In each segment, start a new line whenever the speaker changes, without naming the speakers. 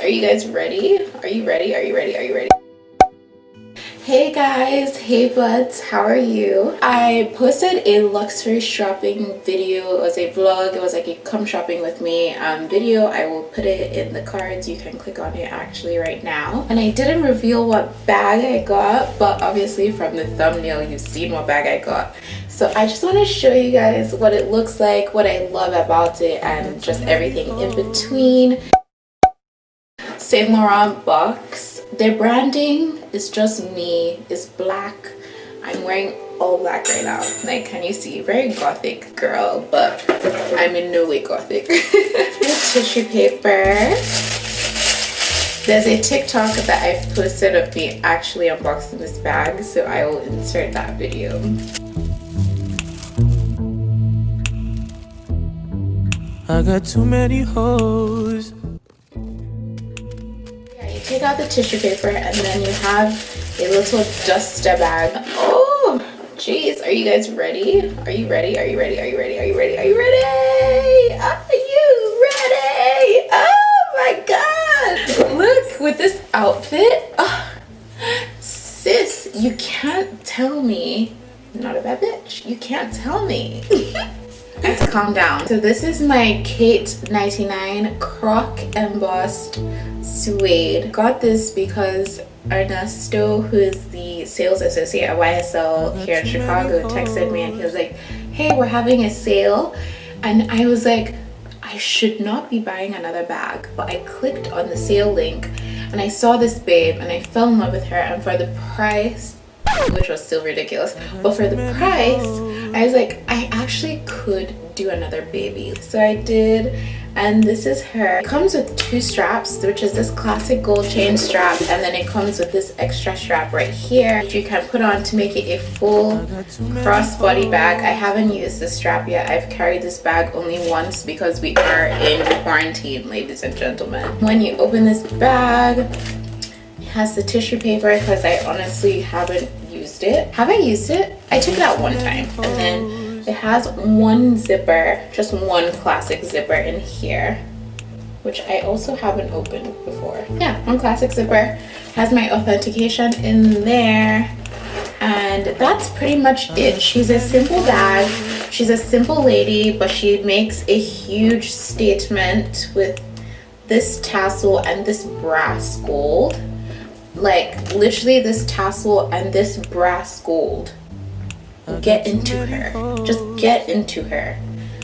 Are you guys ready? Are you ready? Are you ready? Are you ready? Hey guys, hey buds, how are you? I posted a luxury shopping video. It was a vlog. It was like a come shopping with me video. I will put it in the cards. You can click on it actually right now. And I didn't reveal what bag I got, but obviously from the thumbnail you've seen what bag I got. So I just want to show you guys what it looks like, what I love about it, and just everything in between. Saint Laurent box. Their branding is just me. It's black. I'm wearing all black right now. Like, can you see? Very gothic girl, but I'm in no way gothic. Tissue paper. There's a TikTok that I've posted of me actually unboxing this bag, so I will insert that video.
I got too many hoes.
Take out the tissue paper and then you have a little duster bag. Oh jeez, are you guys ready? Are you ready? Are you ready? Are you ready? Are you ready? Are you ready? Are you ready? Oh my god, look with this outfit. Oh, sis, you can't tell me I'm not a bad bitch. You can't tell me. I have to calm down. So this is my Kate 99 Croc Embossed Suede. Got this because Ernesto, who is the sales associate at YSL here in Chicago, texted me and he was like, hey, we're having a sale. And I was like, I should not be buying another bag. But I clicked on the sale link and I saw this babe and I fell in love with her, and for the price, which was still ridiculous, but for the price I was like, I actually could do another baby. So I did, and this is her. It comes with two straps, which is this classic gold chain strap, and then it comes with this extra strap right here that you can put on to make it a full crossbody bag. I haven't used this strap yet. I've carried this bag only once because we are in quarantine, ladies and gentlemen. When you open this bag, it has the tissue paper because I honestly haven't used it. Have I used it? I took that one time. And then it has one zipper, just one classic zipper in here, which I also haven't opened before. Yeah, one classic zipper. Has my authentication in there, and that's pretty much it. She's a simple bag. She's a simple lady, but she makes a huge statement with this tassel and this brass gold. Like literally this tassel and this brass gold. Get into her. Just get into her.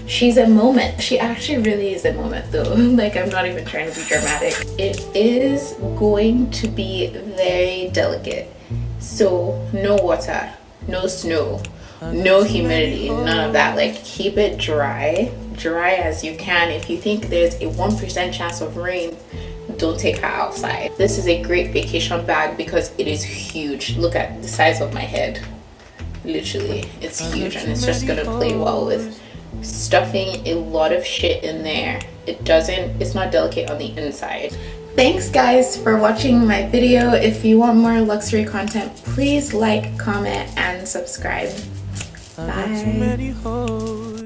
She's a moment. She actually really is a moment though. Like, I'm not even trying to be dramatic. It is going to be very delicate. So no water, no snow, no humidity, none of that. Like, keep it dry as you can. If you think there's a 1% chance of rain, don't take her outside. This is a great vacation bag because it is huge. Look at the size of my head. Literally, it's huge, and it's just gonna play well with stuffing a lot of shit in there. It's not delicate on the inside. Thanks guys for watching my video. If you want more luxury content, please like, comment, and subscribe. Bye.